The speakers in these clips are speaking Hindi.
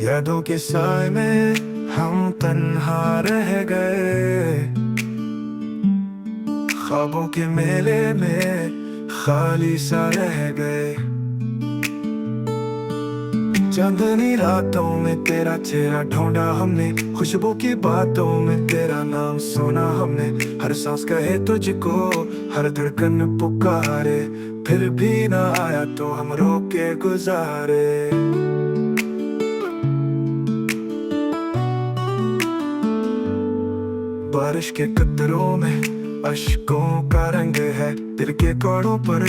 यादों के साए में हम तन्हा रह गए, ख्वाबों के मेले में खाली सा रह गए। चांदनी रातों में तेरा चेहरा ढूंढा हमने, खुशबू की बातों में तेरा नाम सुना हमने। हर सांस कहे तुझको, हर धड़कन पुकारे, फिर भी ना आया तो हम रो के गुजारे। बारिश के कतरों में अश्कों का रंग है, दिल के कोड़ों पर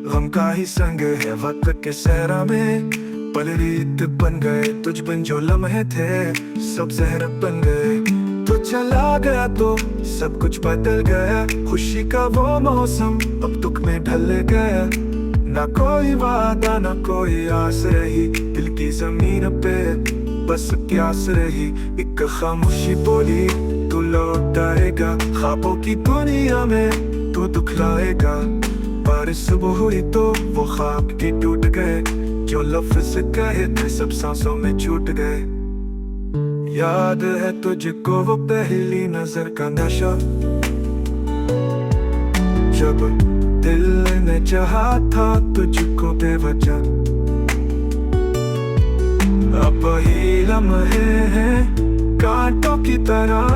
गम का ही संग है। वक्त के सहरा में पल रीत बन गए, तुझ बिन जो लम्हे थे सब जहर बन गए। तू चला गया तो सब कुछ बदल गया, खुशी का वो मौसम अब दुख में ढल गया। ना कोई वादा ना कोई आस रही, दिल की जमीन पे बस प्यास रही। एक खामोशी बोली तू लौट आएगा, ख्वाबों की दुनिया में तू दुखलाएगा। बारिश सुबह हुई तो वो ख्वाब भी टूट गए, जो लफ्ज़ कहे थे सब सांसों में छूट गए। याद है तुझको वो पहली नजर का नशा, जब दिल ने चाहा था तुझको बेवजह। अब वही लम्हे हैं कांटों की तरह,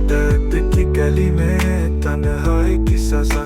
दर्द की गली में तन्हाई की सजा।